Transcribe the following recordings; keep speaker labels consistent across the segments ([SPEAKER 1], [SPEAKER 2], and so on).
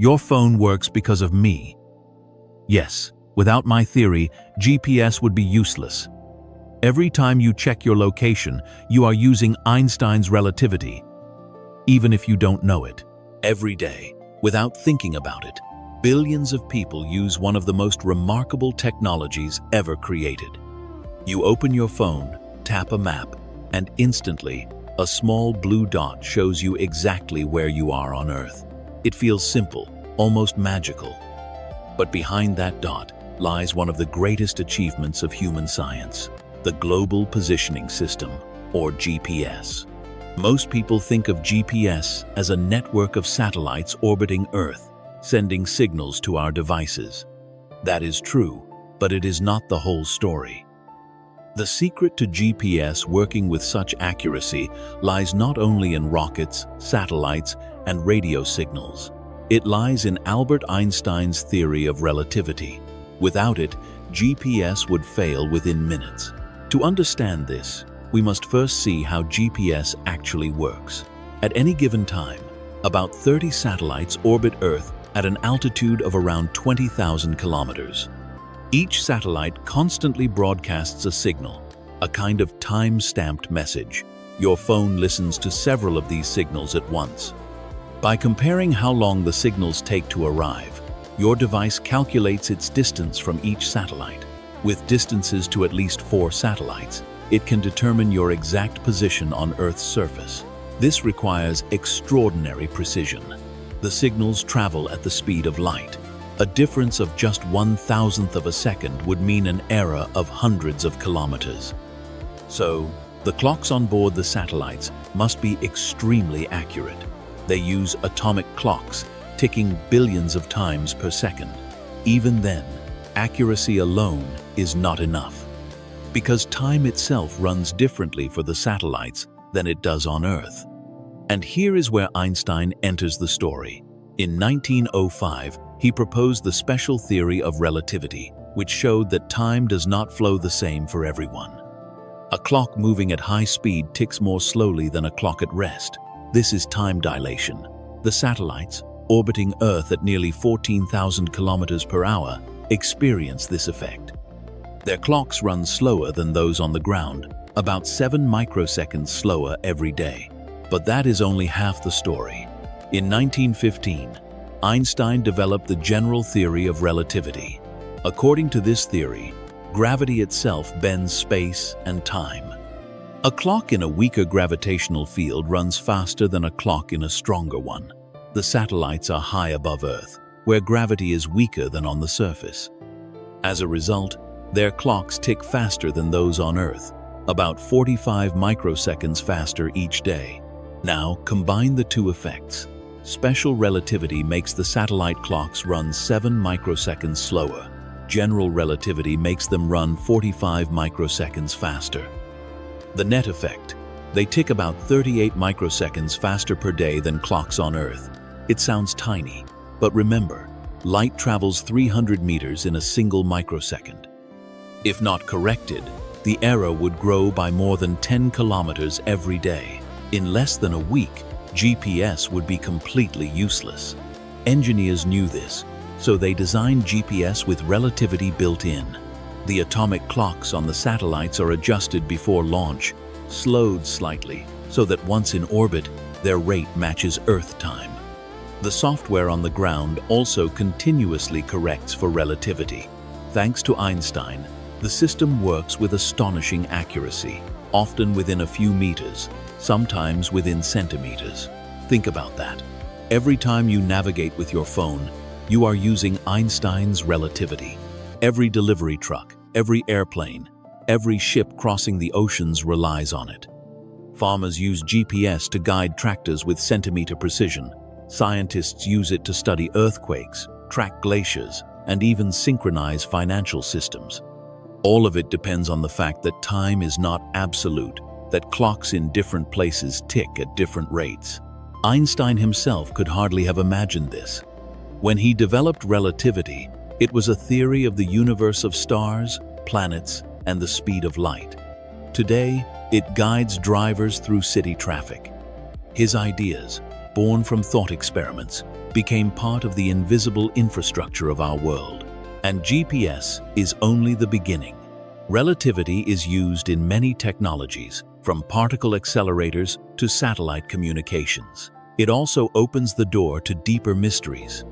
[SPEAKER 1] Your phone works because of me. Yes, without my theory, GPS would be useless. Every time you check your location, you are using Einstein's relativity, even if you don't know it. Every day, without thinking about it, billions of people use one of the most remarkable technologies ever created. You open your phone, tap a map, and instantly, a small blue dot shows you exactly where you are on Earth. It feels simple, almost magical. But behind that dot lies one of the greatest achievements of human science, the Global Positioning System, or GPS. Most people think of GPS as a network of satellites orbiting Earth, sending signals to our devices. That is true, but it is not the whole story. The secret to GPS working with such accuracy lies not only in rockets, satellites, and radio signals. It lies in Albert Einstein's theory of relativity. Without it, GPS would fail within minutes. To understand this, we must first see how GPS actually works. At any given time, about 30 satellites orbit Earth at an altitude of around 20,000 kilometers. Each satellite constantly broadcasts a signal, a kind of time-stamped message. Your phone listens to several of these signals at once. By comparing how long the signals take to arrive, your device calculates its distance from each satellite. With distances to at least 4 satellites, it can determine your exact position on Earth's surface. This requires extraordinary precision. The signals travel at the speed of light. A difference of just 1,000th of a second would mean an error of hundreds of kilometers. So, the clocks on board the satellites must be extremely accurate. They use atomic clocks, ticking billions of times per second. Even then, accuracy alone is not enough, because time itself runs differently for the satellites than it does on Earth. And here is where Einstein enters the story. In 1905, he proposed the special theory of relativity, which showed that time does not flow the same for everyone. A clock moving at high speed ticks more slowly than a clock at rest. This is time dilation. The satellites, orbiting Earth at nearly 14,000 kilometers per hour, experience this effect. Their clocks run slower than those on the ground, about 7 microseconds slower every day. But that is only half the story. In 1915, Einstein developed the general theory of relativity. According to this theory, gravity itself bends space and time. A clock in a weaker gravitational field runs faster than a clock in a stronger one. The satellites are high above Earth, where gravity is weaker than on the surface. As a result, their clocks tick faster than those on Earth, about 45 microseconds faster each day. Now, combine the two effects. Special relativity makes the satellite clocks run 7 microseconds slower. General relativity makes them run 45 microseconds faster. The net effect: they tick about 38 microseconds faster per day than clocks on Earth. It sounds tiny, but remember, light travels 300 meters in a single microsecond. If not corrected, the error would grow by more than 10 kilometers every day. In less than a week, GPS would be completely useless. Engineers knew this, so they designed GPS with relativity built in. The atomic clocks on the satellites are adjusted before launch, slowed slightly, so that once in orbit, their rate matches Earth time. The software on the ground also continuously corrects for relativity. Thanks to Einstein, the system works with astonishing accuracy, often within a few meters, sometimes within centimeters. Think about that. Every time you navigate with your phone, you are using Einstein's relativity. Every delivery truck, every airplane, every ship crossing the oceans relies on it. Farmers use GPS to guide tractors with centimeter precision. Scientists use it to study earthquakes, track glaciers, and even synchronize financial systems. All of it depends on the fact that time is not absolute, that clocks in different places tick at different rates. Einstein himself could hardly have imagined this. When he developed relativity, it was a theory of the universe of stars, planets, and the speed of light. Today, it guides drivers through city traffic. His ideas, born from thought experiments, became part of the invisible infrastructure of our world. And GPS is only the beginning. Relativity is used in many technologies, from particle accelerators to satellite communications. It also opens the door to deeper mysteries.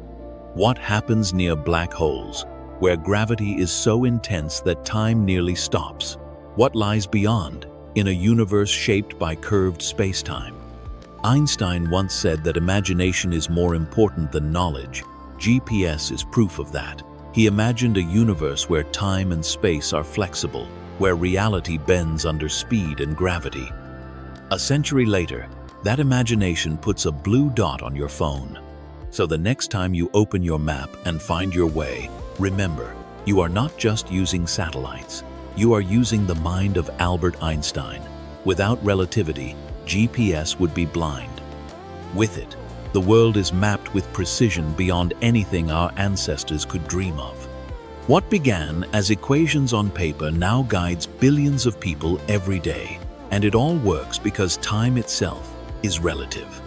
[SPEAKER 1] What happens near black holes, where gravity is so intense that time nearly stops? What lies beyond, in a universe shaped by curved space-time? Einstein once said that imagination is more important than knowledge. GPS is proof of that. He imagined a universe where time and space are flexible, where reality bends under speed and gravity. A century later, that imagination puts a blue dot on your phone. So the next time you open your map and find your way, remember, you are not just using satellites. You are using the mind of Albert Einstein. Without relativity, GPS would be blind. With it, the world is mapped with precision beyond anything our ancestors could dream of. What began as equations on paper now guides billions of people every day, and it all works because time itself is relative.